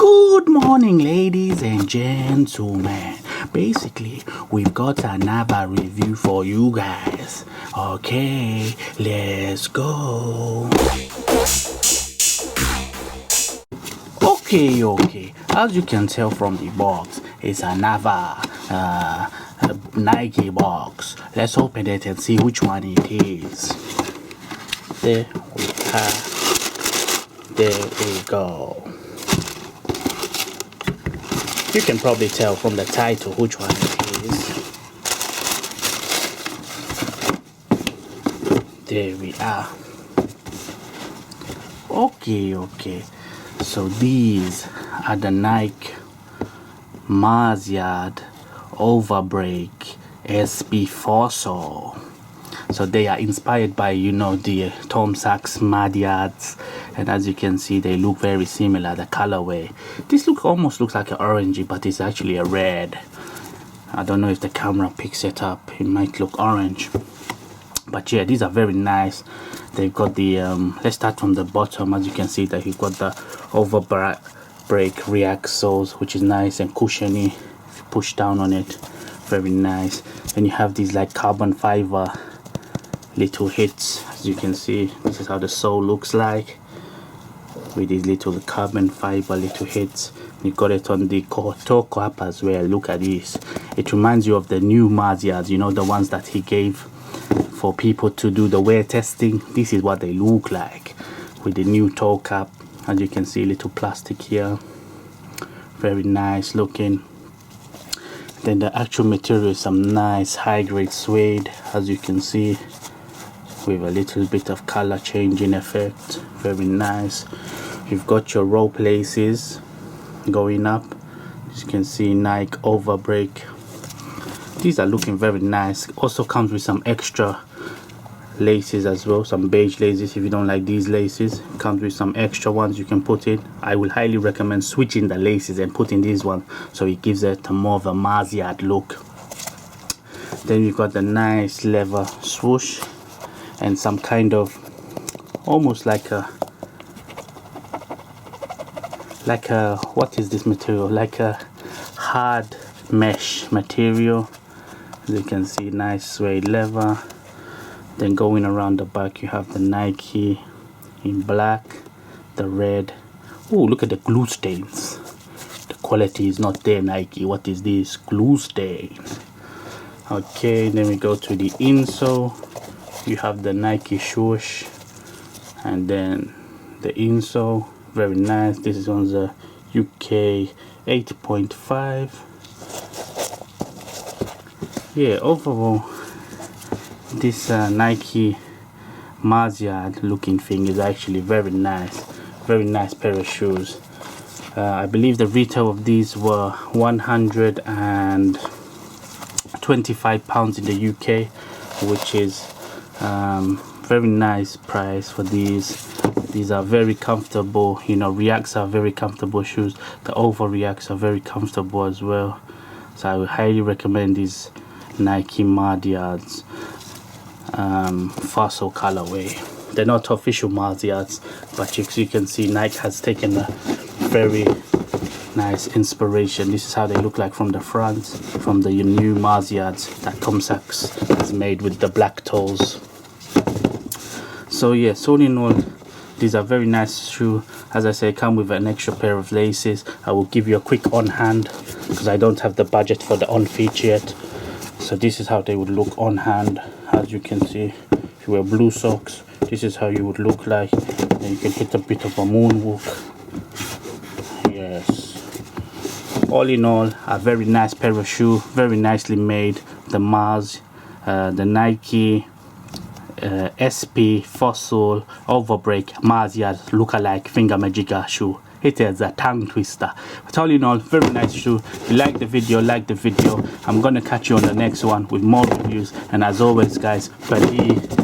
Good morning, ladies and gentlemen. Basically, we've got another review for you guys. Okay, let's go. Okay. As you can tell from the box, it's another Nike box. Let's open it and see which one it is. There we go. You can probably tell from the title which one it is. There we are. Okay. So these are the Nike Overbreak SB Fossil. So they are inspired by, the Tom Sachs Marziads, and as you can see, they look very similar. The colorway, this almost looks like an orangey, but it's actually a red. I don't know if the camera picks it up. It might look orange, but yeah, these are very nice. They've got the let's start from the bottom. As you can see, that you've got the Overbreak React soles, which is nice and cushiony. If you push down on it, very nice. Then you have these like carbon fiber little hits. As you can see, this is how the sole looks like, with these little carbon fiber little hits. You got it on the toe cap as well. Look at this. It reminds you of the new Marziads, the ones that he gave for people to do the wear testing. This is what they look like with the new toe cap. As you can see, little plastic here, very nice looking. Then the actual material is some nice high-grade suede, as you can see, with a little bit of color changing effect. Very nice. You've got your rope laces going up. As you can see, Nike Overbreak. These are looking very nice. Also comes with some extra laces as well, some beige laces. If you don't like these laces, it comes with some extra ones you can put in. I will highly recommend switching the laces and putting these ones, so it gives it more of a Marziad look. Then you've got the nice leather swoosh and some kind of almost like a what is this material, like a hard mesh material. As you can see, nice suede leather. Then going around the back, you have the Nike in black, the red. Oh, look at the glue stains. The quality is not there, Nike. What is this? Glue stain. Okay, then we go to the insole. You have the Nike Swoosh, and then the insole, very nice. This one's a UK 8.5. Yeah, overall, this Nike Marziad looking thing is actually very nice. Very nice pair of shoes. I believe the retail of these were £125 in the UK, which is very nice price for these. These are very comfortable. Reacts are very comfortable shoes. The over Reacts are very comfortable as well. So I would highly recommend these Nike Marziads fossil colorway. They're not official Marziads, but you can see Nike has taken a very nice inspiration. This is how they look like from the front, from the new Marziads that Tom Sachs has made with the black toes. So yeah, all in all, these are very nice shoes. As I say, come with an extra pair of laces. I will give you a quick on hand because I don't have the budget for the on feet yet. So this is how they would look on hand. As you can see, if you wear blue socks, this is how you would look like. Then you can hit a bit of a moonwalk. Yes. All in all, a very nice pair of shoes, very nicely made. The the Nike SP Fossil Overbreak Marziad lookalike finger magica shoe. It is a tongue twister. But all in all, very nice shoe. If you like the video, like the video. I'm gonna catch you on the next one with more reviews. And as always, guys, PEWDIEPIE.